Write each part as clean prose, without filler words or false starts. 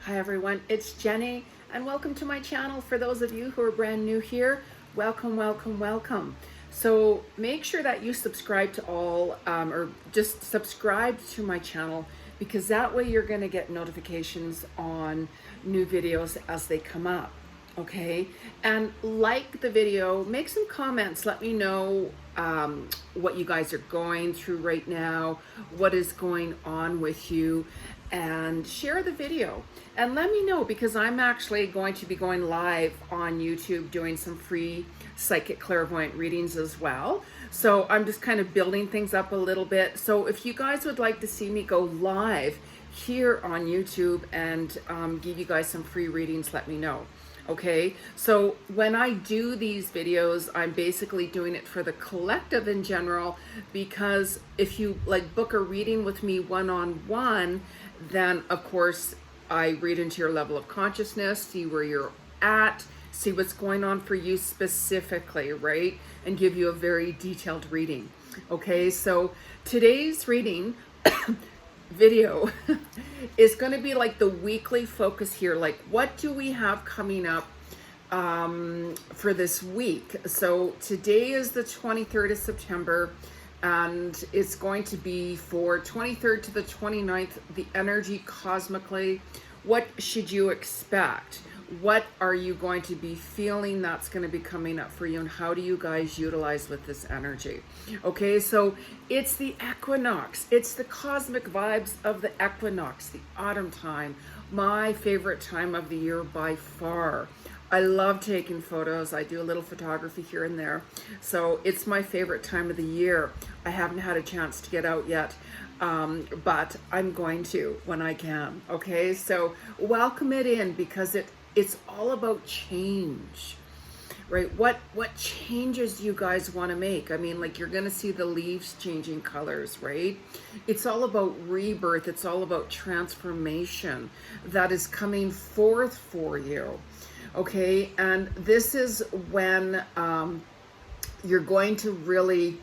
Hi everyone, it's Jenny and welcome to my channel. For those of you who are brand new here, welcome, welcome, welcome. So make sure that you subscribe to all or just subscribe to my channel, because that way you're going to get notifications on new videos as they come up. Okay, and like the video, make some comments, let me know what you guys are going through right now, what is going on with you, and share the video and let me know, because I'm actually going to be going live on YouTube doing some free psychic clairvoyant readings as well. So I'm just kind of building things up a little bit. So if you guys would like to see me go live here on YouTube and give you guys some free readings, let me know. Okay, so when I do these videos, I'm basically doing it for the collective in general, because if you like book a reading with me one-on-one, then of course I read into your level of consciousness, see where you're at, see what's going on for you specifically, right? And give you a very detailed reading. Okay, so today's reading video is going to be like the weekly focus here. Like, what do we have coming up for this week? So today is the 23rd of September, and it's going to be for 23rd to the 29th, the energy cosmically. What should you expect? What are you going to be feeling that's going to be coming up for you, and how do you guys utilize with this energy? Okay, so it's the equinox. It's the cosmic vibes of the equinox, the autumn time, my favorite time of the year by far. I love taking photos. I do a little photography here and there. So it's my favorite time of the year. I haven't had a chance to get out yet, but I'm going to when I can. Okay, so welcome it in, because it's all about change, right? What changes you guys want to make? I mean, like, you're going to see the leaves changing colors, right? It's all about rebirth. It's all about transformation that is coming forth for you. Okay, and this is when you're going to really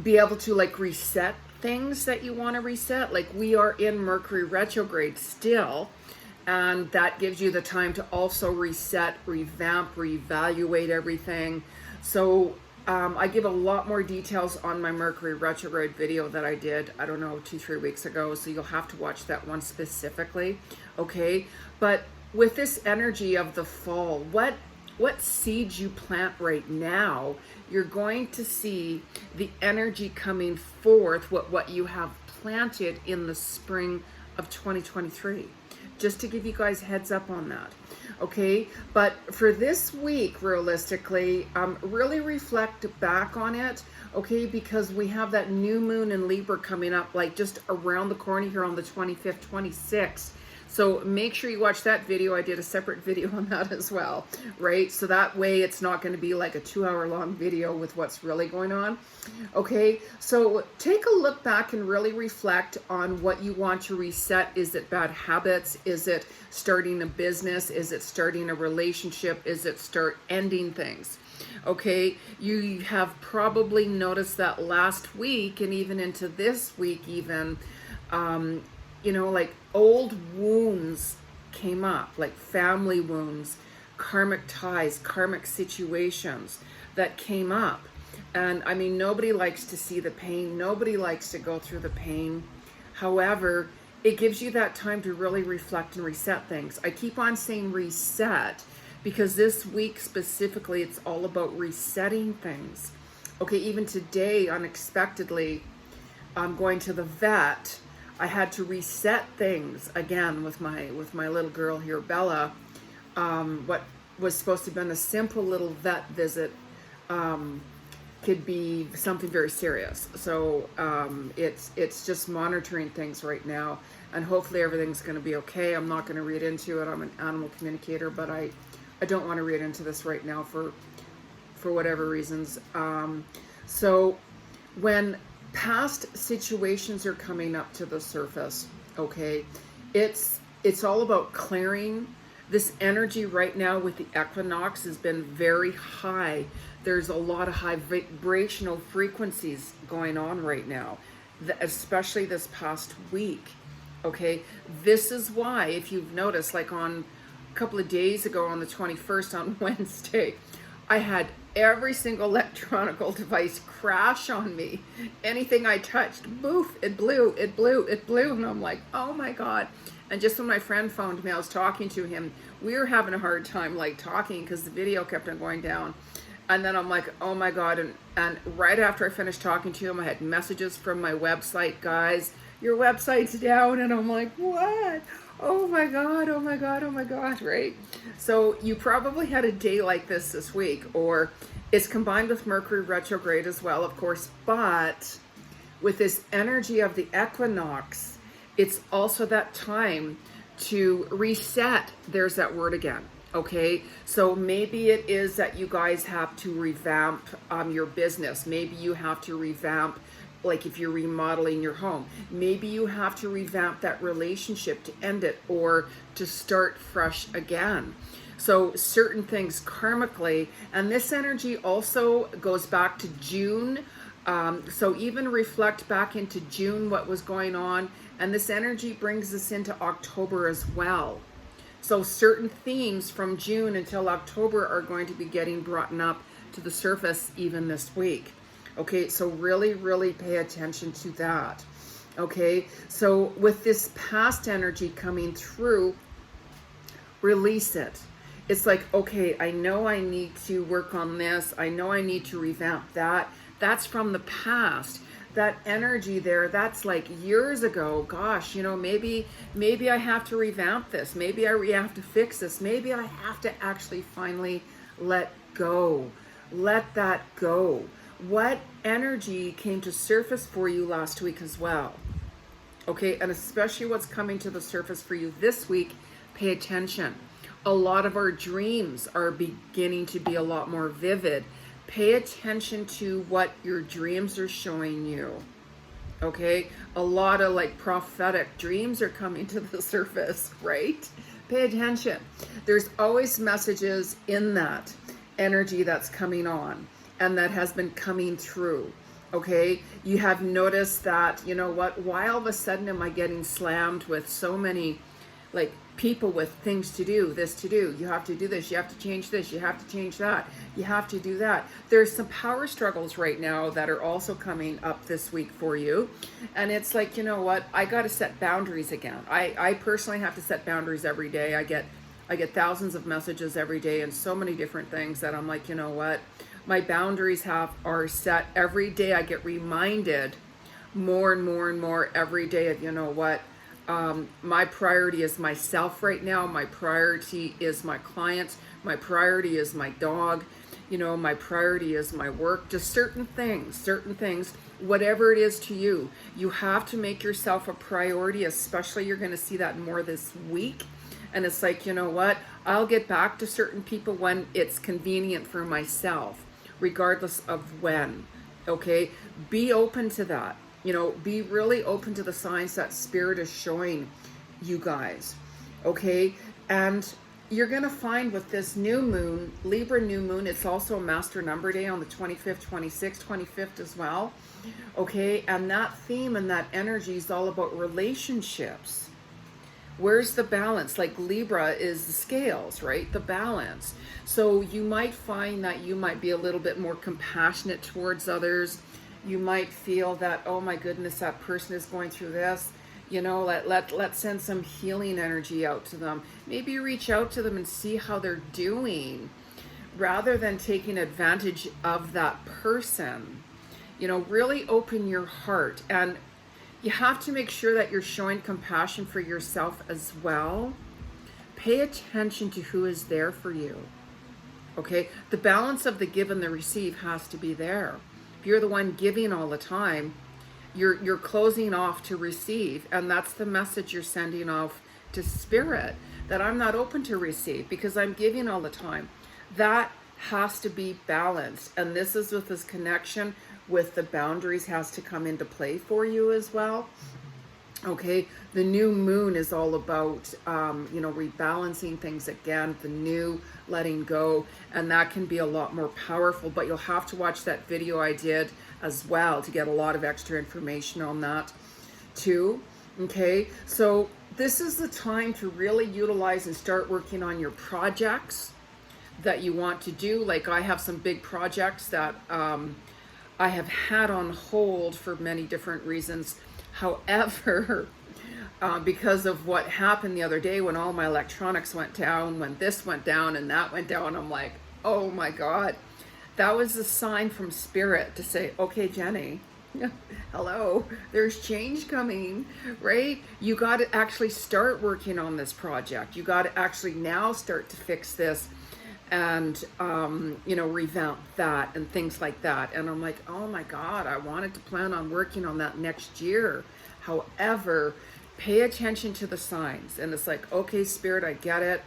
be able to like reset things that you want to reset. Like, we are in Mercury retrograde still, and that gives you the time to also reset, revamp, reevaluate everything. So I give a lot more details on my Mercury retrograde video that I did, I don't know, 2-3 weeks ago. So you'll have to watch that one specifically. Okay, but with this energy of the fall, what seeds you plant right now, you're going to see the energy coming forth, what you have planted in the spring of 2023. Just to give you guys heads up on that. Okay, but for this week, realistically, really reflect back on it. Okay, because we have that new moon in Libra coming up, like just around the corner here on the 25th, 26th. So make sure you watch that video. I did a separate video on that as well, right? So that way it's not going to be like a 2-hour long video with what's really going on. Okay, so take a look back and really reflect on what you want to reset. Is it bad habits? Is it starting a business? Is it starting a relationship? Is it start ending things? Okay, you have probably noticed that last week and even into this week even, you know, like old wounds came up, like family wounds, karmic ties, karmic situations that came up. And I mean, nobody likes to see the pain. Nobody likes to go through the pain. However, it gives you that time to really reflect and reset things. I keep on saying reset because this week specifically, it's all about resetting things. Okay, even today, unexpectedly, I'm going to the vet. I had to reset things again with my little girl here, Bella. What was supposed to have been a simple little vet visit could be something very serious. So it's just monitoring things right now, and hopefully everything's going to be okay. I'm not going to read into it. I'm an animal communicator, but I don't want to read into this right now for whatever reasons. So when past situations are coming up to the surface, okay, it's all about clearing. This energy right now with the equinox has been very high. There's a lot of high vibrational frequencies going on right now, especially this past week. Okay, this is why, if you've noticed, like on a couple of days ago on the 21st on Wednesday, I had every single electronical device crash on me. Anything I touched, boof, it blew, it blew, it blew. And I'm like, oh my God. And just when my friend phoned me, I was talking to him. We were having a hard time like talking because the video kept on going down. And then I'm like, oh my God. And right after I finished talking to him, I had messages from my website, guys, your website's down. And I'm like, what? Oh my God, oh my God, oh my God, right? So you probably had a day like this week, or it's combined with Mercury retrograde as well, of course, but with this energy of the equinox, it's also that time to reset. There's that word again. Okay, so maybe it is that you guys have to revamp your business. Maybe you have to revamp, like if you're remodeling your home, maybe you have to revamp that relationship to end it or to start fresh again. So certain things karmically, and this energy also goes back to June. So even reflect back into June what was going on, and this energy brings us into October as well. So certain themes from June until October are going to be getting brought up to the surface even this week. Okay, so really, really pay attention to that. Okay, so with this past energy coming through, release it. It's like, okay, I know I need to work on this. I know I need to revamp that. That's from the past. That energy there, that's like years ago. Gosh, you know, maybe I have to revamp this. Maybe I have to fix this. Maybe I have to actually finally let go. Let that go. What energy came to surface for you last week as well? Okay, and especially what's coming to the surface for you this week, pay attention. A lot of our dreams are beginning to be a lot more vivid. Pay attention to what your dreams are showing you. Okay, a lot of like prophetic dreams are coming to the surface, right? Pay attention. There's always messages in that energy that's coming on and that has been coming through. Okay, you have noticed that, you know what, why all of a sudden am I getting slammed with so many like people with things to do, this to do, you have to do this, you have to change this, you have to change that, you have to do that. There's some power struggles right now that are also coming up this week for you. And it's like, you know what, I got to set boundaries again. I personally have to set boundaries every day. I get thousands of messages every day and so many different things that I'm like, you know what, my boundaries are set every day. I get reminded more and more and more every day of, you know what, my priority is myself right now. My priority is my clients. My priority is my dog. You know, my priority is my work. Just certain things, whatever it is to you, you have to make yourself a priority, especially you're going to see that more this week. And it's like, you know what, I'll get back to certain people when it's convenient for myself, regardless of when. Okay, be open to that. You know, be really open to the signs that Spirit is showing you guys, okay? And you're going to find with this new moon, Libra new moon, it's also a master number day on the 25th, 26th, 25th as well, okay? And that theme and that energy is all about relationships. Where's the balance? Like Libra is the scales, right? The balance. So you might find that you might be a little bit more compassionate towards others. You might feel that, oh my goodness, that person is going through this. You know, let's send some healing energy out to them. Maybe reach out to them and see how they're doing, rather than taking advantage of that person. You know, really open your heart. And you have to make sure that you're showing compassion for yourself as well. Pay attention to who is there for you. Okay? The balance of the give and the receive has to be there. If you're the one giving all the time, you're closing off to receive, and that's the message you're sending off to Spirit, that I'm not open to receive because I'm giving all the time. That has to be balanced, and this is with this connection with the boundaries has to come into play for you as well. Okay, the new moon is all about, you know, rebalancing things again, the new letting go, and that can be a lot more powerful, but you'll have to watch that video I did as well to get a lot of extra information on that too. Okay, so this is the time to really utilize and start working on your projects that you want to do. Like I have some big projects that I have had on hold for many different reasons. However, because of what happened the other day when all my electronics went down, when this went down and that went down, I'm like, oh my God. That was a sign from spirit to say, okay, Jenny, hello, there's change coming, right? You got to actually start working on this project. You got to actually now start to fix this and, revamp that and things like that. And I'm like, oh my God, I wanted to plan on working on that next year. However, pay attention to the signs. And it's like, okay, Spirit, I get it.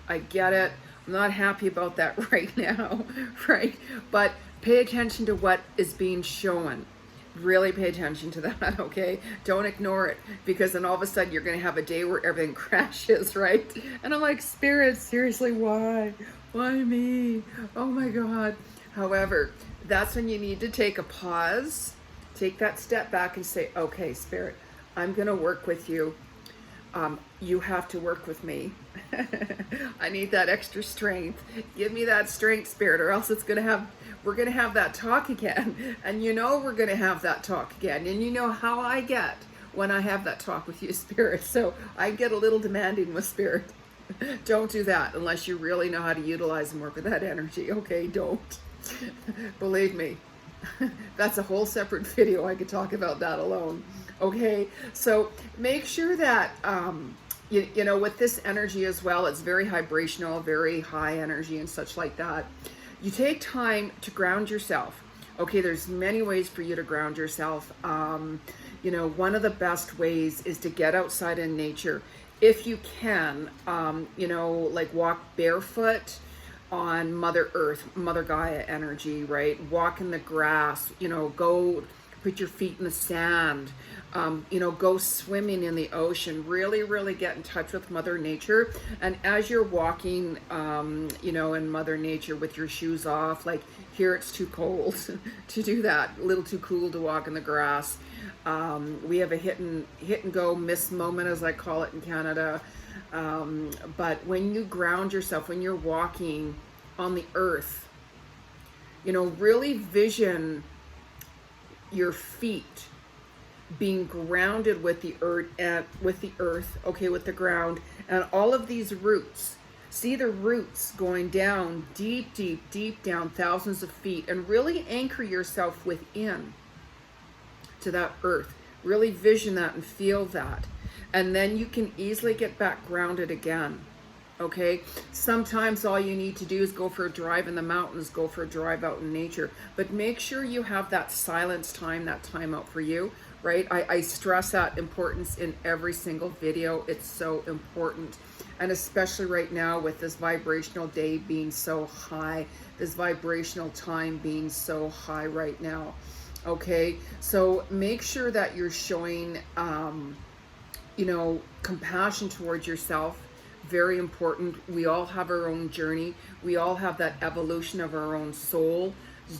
I get it. I'm not happy about that right now, right? But pay attention to what is being shown. Really pay attention to that, okay? Don't ignore it, because then all of a sudden you're going to have a day where everything crashes, right? And I'm like, Spirit, seriously, why? Why me? Oh my God. However, that's when you need to take a pause, take that step back and say, okay, Spirit, I'm going to work with you. You have to work with me. I need that extra strength. Give me that strength, Spirit, or else we're going to have that talk again. And you know we're going to have that talk again. And you know how I get when I have that talk with you, Spirit. So I get a little demanding with Spirit. Don't do that unless you really know how to utilize and work with that energy. Okay, don't. Believe me. That's a whole separate video. I could talk about that alone. Okay, so make sure that with this energy as well, it's very vibrational, very high energy and such like that. You take time to ground yourself. Okay, there's many ways for you to ground yourself. One of the best ways is to get outside in nature. If you can, like walk barefoot on Mother Earth, Mother Gaia energy, right? Walk in the grass, go put your feet in the sand, go swimming in the ocean, really, really get in touch with Mother Nature. And as you're walking, in Mother Nature with your shoes off, like here it's too cold to do that, a little too cool to walk in the grass. We have a hit and go miss moment, as I call it in Canada. But when you ground yourself, when you're walking on the earth, really vision your feet being grounded with the earth, okay, with the ground, and all of these roots. See the roots going down deep, deep, deep down, thousands of feet, and really anchor yourself within to that earth. Really vision that and feel that. And then you can easily get back grounded again. Okay, sometimes all you need to do is go for a drive in the mountains, go for a drive out in nature, but make sure you have that silence time, that time out for you, right? I stress that importance in every single video. It's so important. And especially right now with this vibrational day being so high, this vibrational time being so high right now. Okay, so make sure that you're showing, compassion towards yourself. Very important. We all have our own journey. We all have that evolution of our own soul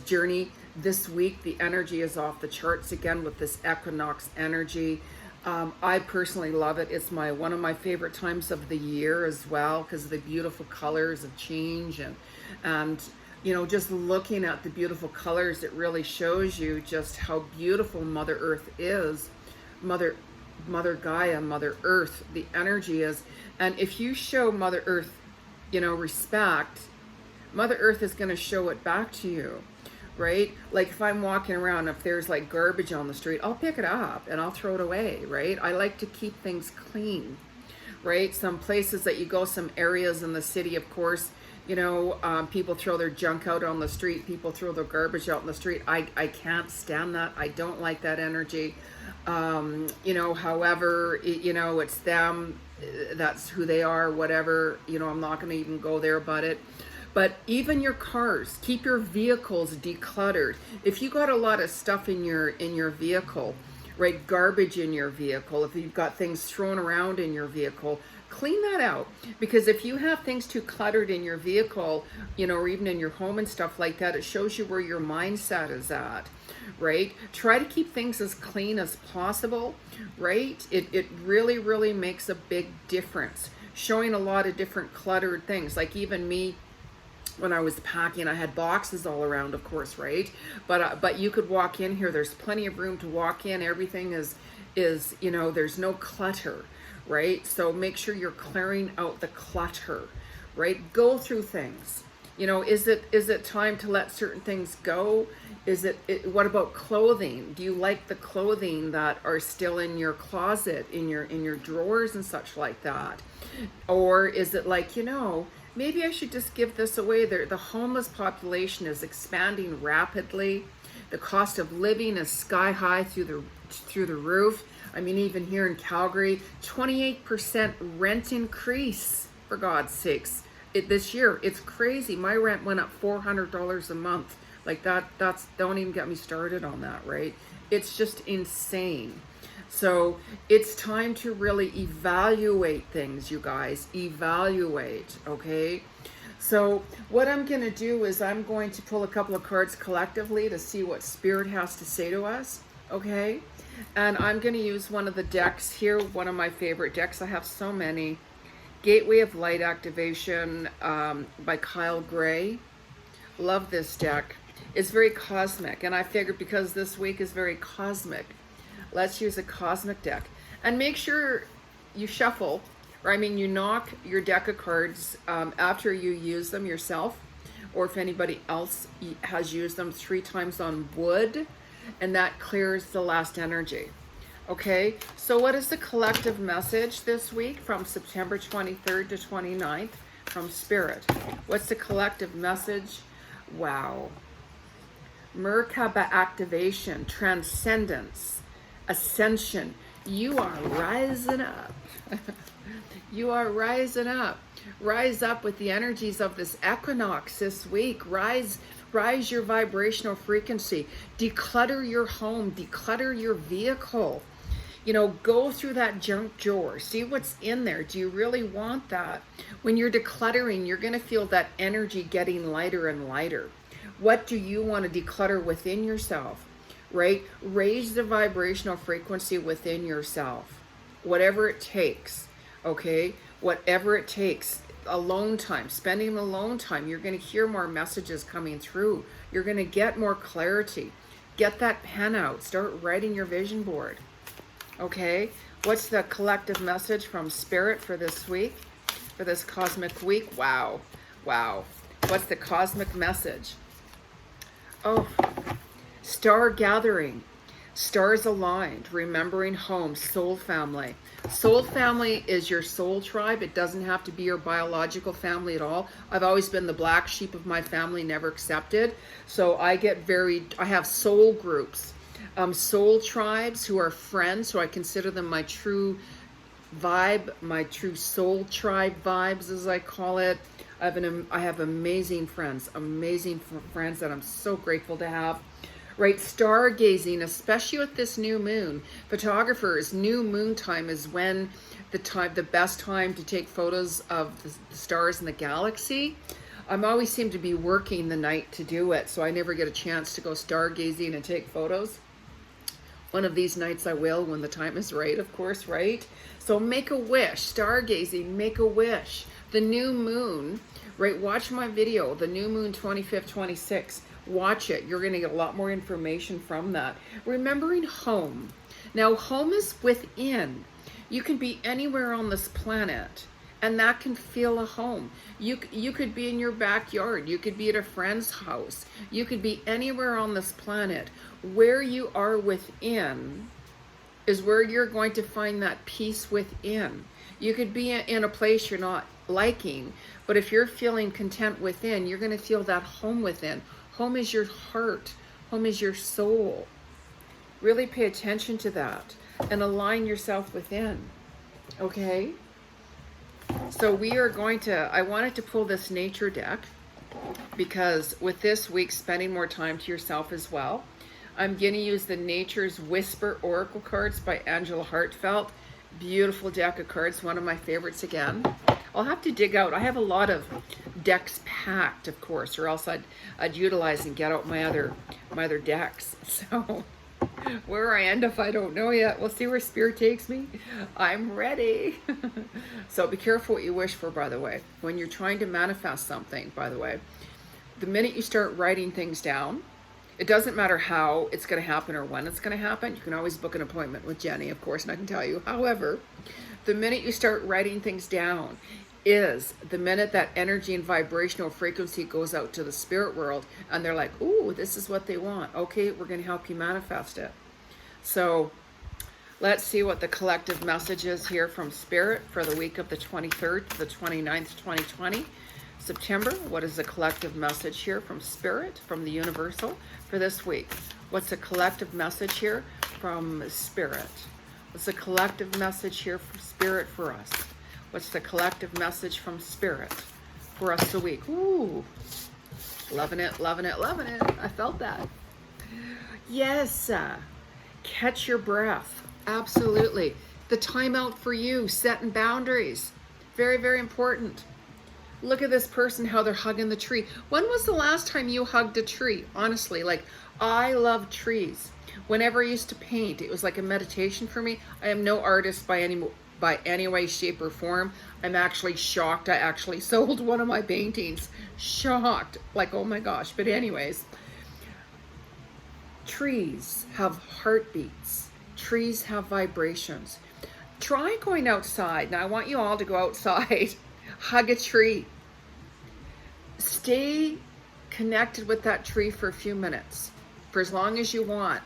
journey. This week, the energy is off the charts again with this equinox energy. I personally love it. It's one of my favorite times of the year as well, because of the beautiful colors of change and just looking at the beautiful colors, it really shows you just how beautiful Mother Earth is. Mother Gaia, Mother Earth, the energy is. And if you show Mother Earth, respect, Mother Earth is going to show it back to you, right? Like if I'm walking around, if there's like garbage on the street, I'll pick it up and I'll throw it away, right? I like to keep things clean, right? Some places that you go, some areas in the city, of course, people throw their junk out on the street. People throw their garbage out on the street. I can't stand that. I don't like that energy. However, it's them. That's who they are, whatever. I'm not going to even go there about it. But even your cars, keep your vehicles decluttered. If you got a lot of stuff in your vehicle, right? Garbage in your vehicle, if you've got things thrown around in your vehicle, clean that out. Because if you have things too cluttered in your vehicle, you know, or even in your home and stuff like that, it shows you where your mindset is at, right? Try to keep things as clean as possible, right? It really, really makes a big difference. Showing a lot of different cluttered things, like even me, when I was packing, I had boxes all around, of course, right? But you could walk in here. There's plenty of room to walk in. Everything is you know, there's no clutter, right? So make sure you're clearing out the clutter, right? Go through things. You know, is it time to let certain things go? What about clothing? Do you like the clothing that are still in your closet, in your drawers and such like that? Or is it like, you know, maybe I should just give this away? The homeless population is expanding rapidly. The cost of living is sky high through the roof. I mean, even here in Calgary, 28% rent increase, for God's sakes. This year, it's crazy. My rent went up $400 a month. Like that's, don't even get me started on that, right? It's just insane. So it's time to really evaluate things, you guys. Evaluate, okay? So what I'm going to do is I'm going to pull a couple of cards collectively to see what Spirit has to say to us, okay? And I'm going to use one of the decks here, one of my favorite decks. I have so many. Gateway of Light Activation by Kyle Gray. Love this deck. It's very cosmic, and I figured because this week is very cosmic, let's use a cosmic deck. And make sure you shuffle, or I mean you knock your deck of cards after you use them yourself, or if anybody else has used them 3 times on wood, and that clears the last energy. Okay, so what is the collective message this week from September 23rd to 29th from Spirit? What's the collective message? Wow. Merkaba activation, transcendence, ascension. You are rising up. You are rising up. Rise up with the energies of this equinox this week. Rise your vibrational frequency. Declutter your home. Declutter your vehicle. You know, go through that junk drawer. See what's in there. Do you really want that? When you're decluttering, you're going to feel that energy getting lighter and lighter. What do you want to declutter within yourself, right? Raise the vibrational frequency within yourself. Whatever it takes, okay? Whatever it takes. Alone time, spending alone time, you're going to hear more messages coming through. You're going to get more clarity. Get that pen out. Start writing your vision board. Okay, what's the collective message from Spirit for this week, for this cosmic week? Wow, wow. What's the cosmic message? Oh, star gathering, stars aligned, remembering home, soul family. Soul family is your soul tribe. It doesn't have to be your biological family at all. I've always been the black sheep of my family, never accepted. So I have soul groups. Soul tribes who are friends, so I consider them my true vibe, my true soul tribe vibes, as I call it. I have amazing friends that I'm so grateful to have. Right, stargazing, especially with this new moon. Photographers, new moon time is when the best time to take photos of the stars in the galaxy. I always seem to be working the night to do it, so I never get a chance to go stargazing and take photos. One of these nights I will, when the time is right, of course, right? So make a wish, stargazing, make a wish. The new moon, right? Watch my video, the new moon 25th, 26th. Watch it. You're going to get a lot more information from that. Remembering home. Now, home is within. You can be anywhere on this planet, and that can feel a home. You could be in your backyard. You could be at a friend's house. You could be anywhere on this planet. Where you are within is where you're going to find that peace within. You could be in a place you're not liking, but if you're feeling content within, you're going to feel that home within. Home is your heart. Home is your soul. Really pay attention to that and align yourself within. Okay? So we are going to, I wanted to pull this nature deck because with this week, spending more time to yourself as well. I'm going to use the Nature's Whisper Oracle cards by Angela Hartfelt. Beautiful deck of cards, one of my favorites again. I'll have to dig out. I have a lot of decks packed, of course, or else I'd utilize and get out my other decks. So where I end up, I don't know yet. We'll see where Spirit takes me. I'm ready. So be careful what you wish for, by the way. When you're trying to manifest something, by the way, the minute you start writing things down, it doesn't matter how it's going to happen or when it's going to happen. You can always book an appointment with Jenny, of course, and I can tell you. However, the minute you start writing things down is the minute that energy and vibrational frequency goes out to the spirit world, and they're like, ooh, this is what they want. Okay, we're going to help you manifest it. So let's see what the collective message is here from Spirit for the week of the 23rd to the 29th, 2020. September. What is the collective message here from Spirit, from the Universal for this week? What's the collective message here from Spirit? What's the collective message here from Spirit for us? What's the collective message from Spirit for us this week? Ooh, loving it, loving it, loving it. I felt that. Yes, catch your breath. Absolutely. The time out for you, setting boundaries. Very, very important. Look at this person, how they're hugging the tree. When was the last time you hugged a tree? Honestly, like, I love trees. Whenever I used to paint, it was like a meditation for me. I am no artist by any way, shape, or form. I'm actually shocked. I actually sold one of my paintings. Shocked. Like, oh my gosh. But anyways, trees have heartbeats. Trees have vibrations. Try going outside. Now, I want you all to go outside. Hug a tree. Stay connected with that tree for a few minutes, for as long as you want.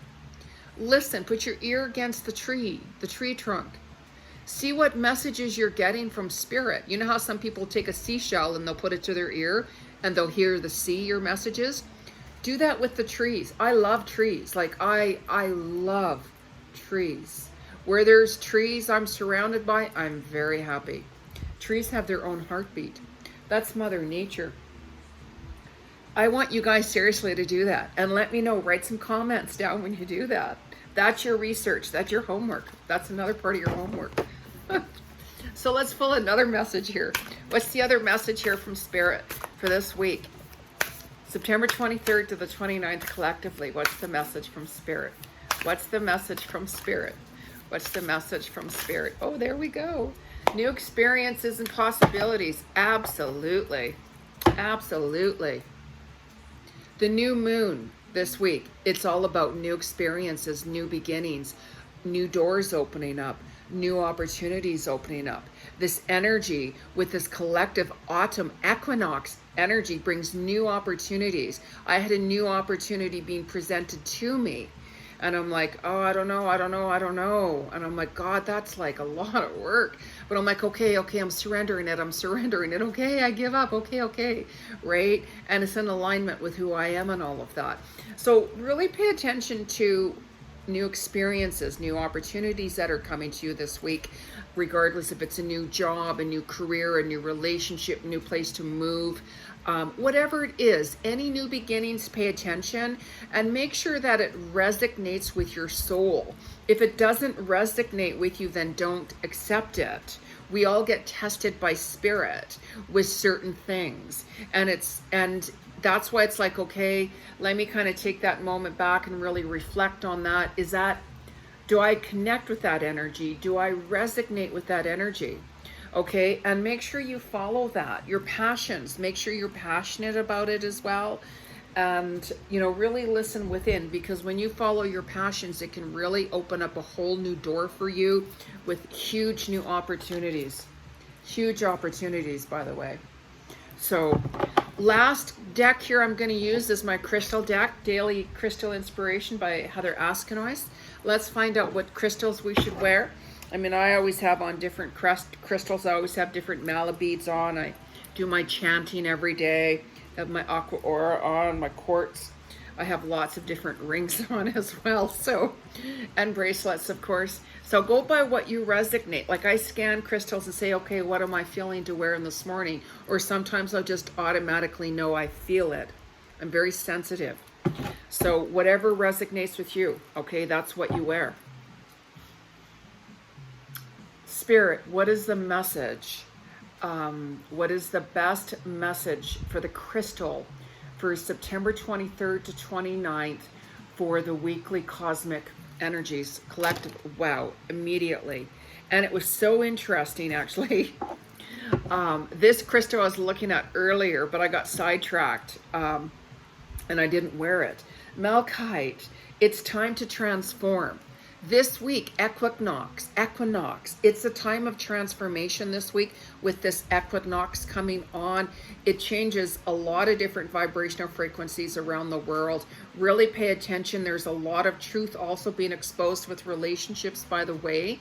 Listen, put your ear against the tree trunk. See what messages you're getting from Spirit. You know how some people take a seashell and they'll put it to their ear and they'll hear the sea, your messages? Do that with the trees. I love trees. Like, I love trees. Where there's trees I'm surrounded by, I'm very happy. Trees have their own heartbeat. That's Mother Nature. I want you guys seriously to do that. And let me know, write some comments down when you do that. That's your research. That's your homework. That's another part of your homework. So let's pull another message here. What's the other message here from Spirit for this week? September 23rd to the 29th collectively. What's the message from Spirit? What's the message from Spirit? What's the message from Spirit? Oh, there we go. New experiences and possibilities. Absolutely. Absolutely. The new moon this week, it's all about new experiences, new beginnings, new doors opening up, new opportunities opening up. This energy with this collective autumn equinox energy brings new opportunities. I had a new opportunity being presented to me. And I'm like, oh, I don't know. And I'm like, God, that's like a lot of work. But I'm like, okay, I'm surrendering it. Okay, I give up. Okay, right? And it's in alignment with who I am and all of that. So really pay attention to new experiences, new opportunities that are coming to you this week, regardless if it's a new job, a new career, a new relationship, new place to move. Whatever it is, any new beginnings, pay attention and make sure that it resonates with your soul. If it doesn't resonate with you, then don't accept it. We all get tested by Spirit with certain things. And that's why it's like, okay, let me kind of take that moment back and really reflect on that. Do I connect with that energy? Do I resonate with that energy? Okay, and make sure you follow that. Your passions, make sure you're passionate about it as well. And, really listen within, because when you follow your passions, it can really open up a whole new door for you with huge new opportunities. Huge opportunities, by the way. So, last deck here I'm going to use is my crystal deck, Daily Crystal Inspiration by Heather Askinois. Let's find out what crystals we should wear. I mean, I always have on different crystals. I always have different malabeads on. I do my chanting every day. I have my aqua aura on, my quartz. I have lots of different rings on as well. So, and bracelets, of course. So go by what you resonate. Like I scan crystals and say, okay, what am I feeling to wear in this morning? Or sometimes I'll just automatically know I feel it. I'm very sensitive. So whatever resonates with you, okay, that's what you wear. Spirit, what is the message? What is the best message for the crystal for September 23rd to 29th for the weekly cosmic energies collective? Wow, immediately. And it was so interesting, actually. This crystal I was looking at earlier, but I got sidetracked and I didn't wear it. Malachite, it's time to transform. This week, equinox, it's a time of transformation this week with this equinox coming on. It changes a lot of different vibrational frequencies around the world. Really pay attention. There's a lot of truth also being exposed with relationships, by the way.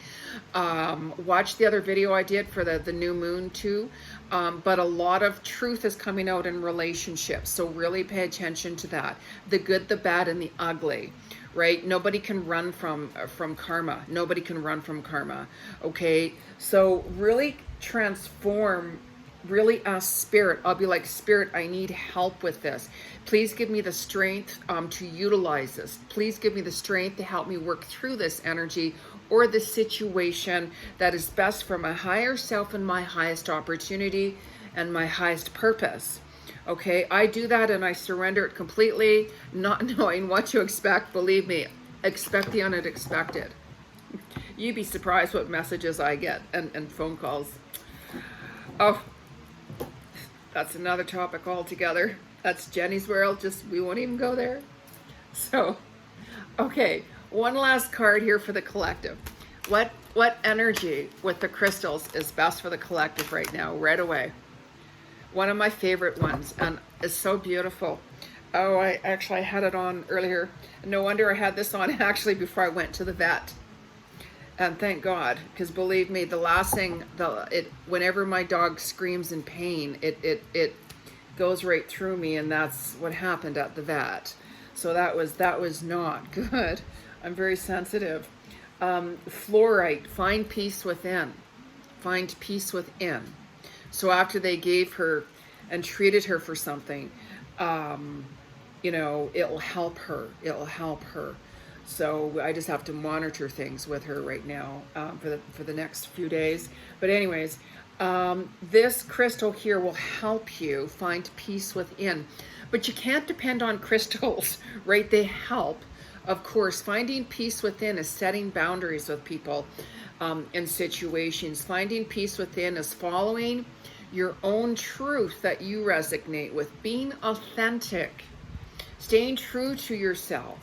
Watch the other video I did for the new moon too. But a lot of truth is coming out in relationships. So really pay attention to that. The good, the bad, and the ugly. Right? Nobody can run from karma. Nobody can run from karma. Okay? So really transform, really ask Spirit. I'll be like, Spirit, I need help with this. Please give me the strength to utilize this. Please give me the strength to help me work through this energy or the situation that is best for my higher self and my highest opportunity and my highest purpose. Okay, I do that and I surrender it completely, not knowing what to expect. Believe me, expect the unexpected. You'd be surprised what messages I get and phone calls. Oh, that's another topic altogether. That's Jenny's world. We won't even go there. So, okay, one last card here for the collective. What energy with the crystals is best for the collective right now, right away? One of my favorite ones, and it's so beautiful. Oh, I had it on earlier. No wonder I had this on actually before I went to the vet. And thank God, because believe me, the last thing, whenever my dog screams in pain, it goes right through me, and that's what happened at the vet. So that was not good. I'm very sensitive. Fluorite, find peace within. Find peace within. So after they gave her and treated her for something, it'll help her. It'll help her. So I just have to monitor things with her right now for the next few days. But anyways, this crystal here will help you find peace within. But you can't depend on crystals, right? They help. Of course, finding peace within is setting boundaries with people in situations. Finding peace within is following your own truth that you resonate with, being authentic, staying true to yourself,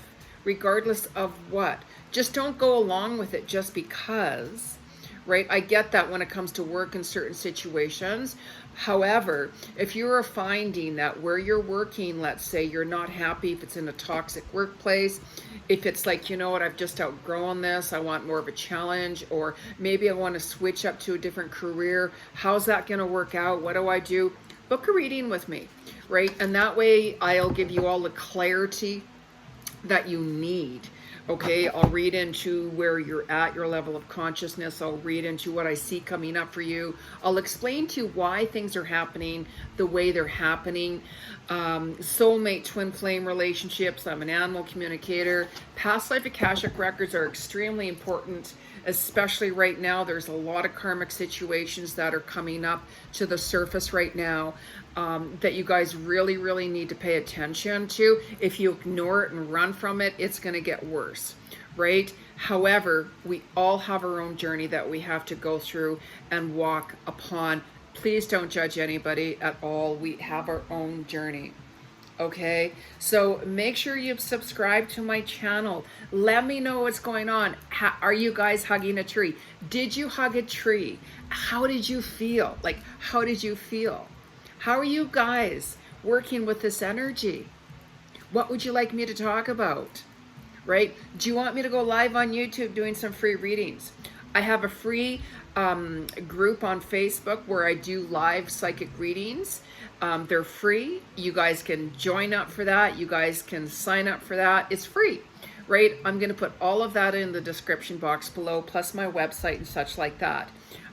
regardless of what. Just don't go along with it just because, right? I get that when it comes to work in certain situations. However, if you are finding that where you're working, let's say you're not happy, if it's in a toxic workplace, if it's like, you know what, I've just outgrown this, I want more of a challenge, or maybe I want to switch up to a different career, how's that going to work out? What do I do? Book a reading with me, right? And that way I'll give you all the clarity that you need. Okay, I'll read into where you're at, your level of consciousness. I'll read into what I see coming up for you. I'll explain to you why things are happening the way they're happening. Soulmate, twin flame relationships. I'm an animal communicator. Past life Akashic records are extremely important, especially right now. There's a lot of karmic situations that are coming up to the surface right now that you guys really, really need to pay attention to. If you ignore it and run from it, it's going to get worse, right? However, we all have our own journey that we have to go through and walk upon. Please don't judge anybody at all. We have our own journey. Okay, so make sure you subscribe to my channel. Let me know what's going on. Are you guys hugging a tree? Did you hug a tree? How did you feel? Like, how did you feel? How are you guys working with this energy? What would you like me to talk about? Right? Do you want me to go live on YouTube doing some free readings? I have a free group on Facebook where I do live psychic readings. They're free. You guys can join up for that. You guys can sign up for that. It's free, right? I'm going to put all of that in the description box below, plus my website and such like that.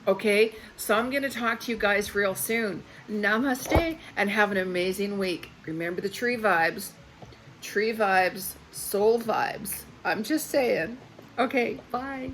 Okay, so I'm going to talk to you guys real soon. Namaste and have an amazing week. Remember the tree vibes. tree vibes, soul vibes. I'm just saying. Okay, bye.